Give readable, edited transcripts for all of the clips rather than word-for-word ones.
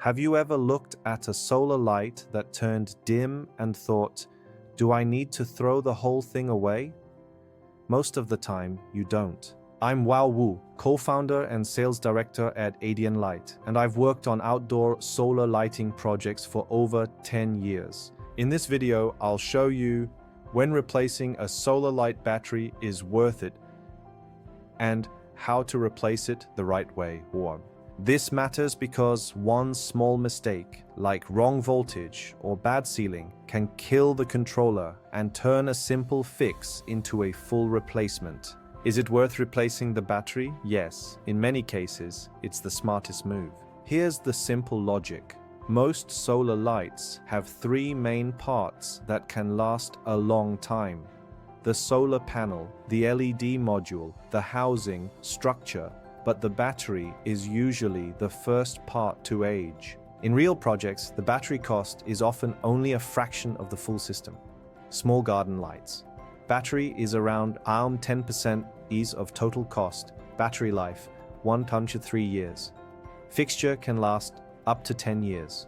Have you ever looked at a solar light that turned dim and thought, "Do I need to throw the whole thing away?" Most of the time, you don't. I'm Wao Wu, co-founder and sales director at ADN Light, and I've worked on outdoor solar lighting projects for over 10 years. In this video, I'll show you when replacing a solar light battery is worth it and how to replace it the right way. This matters because one small mistake, like wrong voltage or bad sealing, can kill the controller and turn a simple fix into a full replacement. Is it worth replacing the battery? Yes. In many cases, it's the smartest move. Here's the simple logic. Most solar lights have three main parts that can last a long time: the solar panel, the LED module, the housing, structure, but the battery is usually the first part to age. In real projects, the battery cost is often only a fraction of the full system. Small garden lights. Battery is around 10% ease of total cost. Battery life, 1 to 3 years. Fixture can last up to 10 years.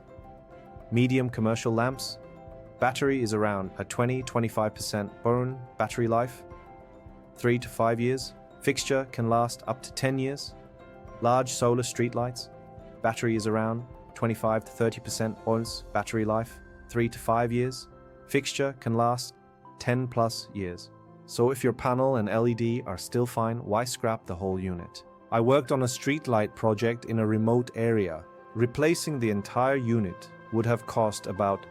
Medium commercial lamps. Battery is around a 20-25% burn battery life, 3 to 5 years. Fixture can last up to 10 years. Large solar streetlights. Battery is around 25 to 30% bonus battery life, 3 to 5 years. Fixture can last 10 plus years. So if your panel and LED are still fine, why scrap the whole unit? I worked on a streetlight project in a remote area. Replacing the entire unit would have cost about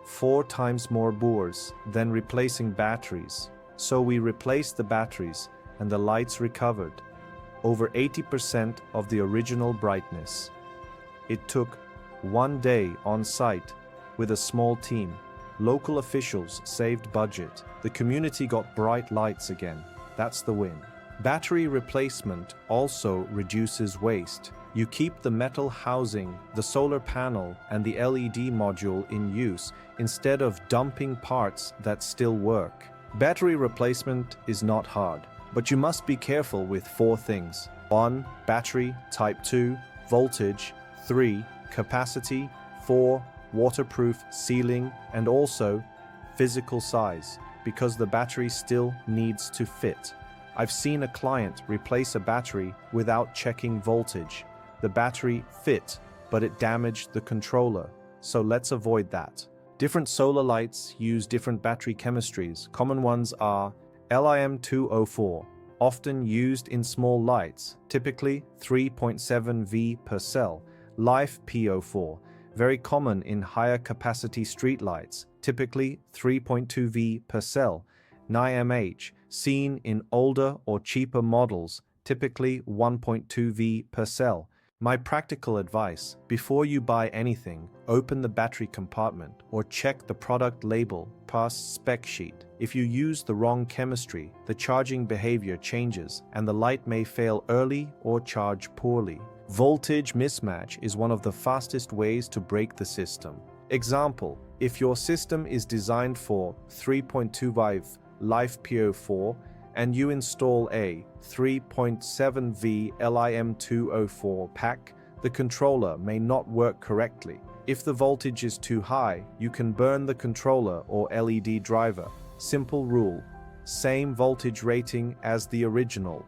4 times more boers than replacing batteries. So we replaced the batteries and the lights recovered over 80% of the original brightness. It took 1 day on site with a small team. Local officials saved budget. The community got bright lights again. That's the win. Battery replacement also reduces waste. You keep the metal housing, the solar panel, and the LED module in use instead of dumping parts that still work. Battery replacement is not hard, but you must be careful with 4 things. 1. Battery, type 2, voltage, 3. Capacity, 4. Waterproof sealing, and also physical size, because the battery still needs to fit. I've seen a client replace a battery without checking voltage. The battery fit, but it damaged the controller, so let's avoid that. Different solar lights use different battery chemistries. Common ones are LiM204, often used in small lights, typically 3.7 V per cell. LiFePO4, very common in higher capacity streetlights, typically 3.2 V per cell. NiMH, seen in older or cheaper models, typically 1.2 V per cell. My practical advice: before you buy anything, open the battery compartment or check the product label past spec sheet. If you use the wrong chemistry, the charging behavior changes and the light may fail early or charge poorly. Voltage mismatch is one of the fastest ways to break the system. Example: if your system is designed for 3.25 LiFePO4 and you install a 3.7V LiM204 pack, the controller may not work correctly. If the voltage is too high, you can burn the controller or LED driver. Simple rule: same voltage rating as the original.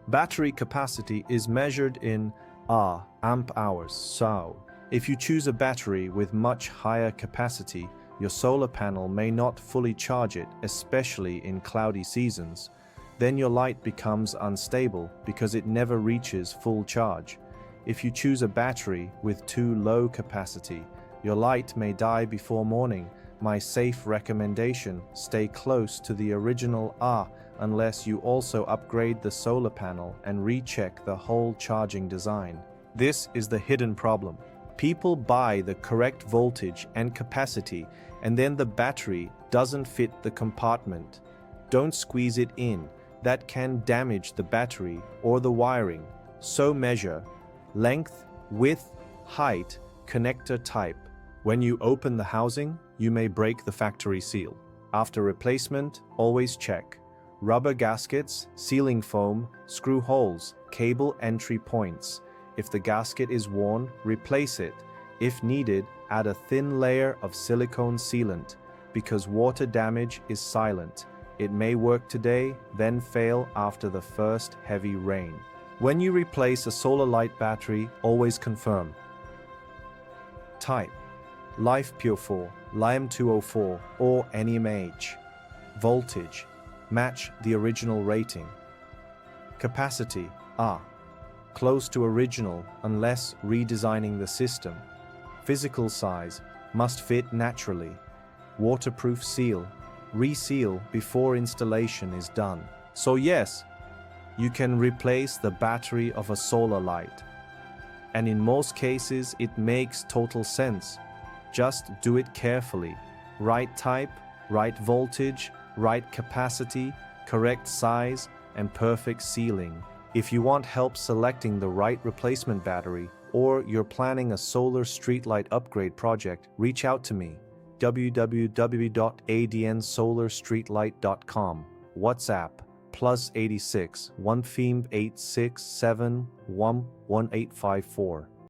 Battery capacity is measured in amp hours. So, if you choose a battery with much higher capacity, your solar panel may not fully charge it, especially in cloudy seasons. Then your light becomes unstable because it never reaches full charge. If you choose a battery with too low capacity, your light may die before morning. My safe recommendation: stay close to the original unless you also upgrade the solar panel and recheck the whole charging design. This is the hidden problem. People buy the correct voltage and capacity, and then the battery doesn't fit the compartment. Don't squeeze it in. That can damage the battery or the wiring. So measure length, width, height, connector type. When you open the housing, you may break the factory seal. After replacement, always check rubber gaskets, sealing foam, screw holes, cable entry points. If the gasket is worn, replace it. If needed, add a thin layer of silicone sealant, because water damage is silent. It may work today, then fail after the first heavy rain. When you replace a solar light battery, always confirm. Type: Life Pure 4, Liam 204, or NMH. Voltage: match the original rating. Capacity: close to original unless redesigning the system. Physical size: must fit naturally. Waterproof seal: reseal before installation is done. So yes, you can replace the battery of a solar light. And in most cases, it makes total sense. Just do it carefully. Right type, right voltage, right capacity, correct size, and perfect sealing. If you want help selecting the right replacement battery, or you're planning a solar streetlight upgrade project, reach out to me. www.adnsolarstreetlight.com. WhatsApp +86 1 867 11854.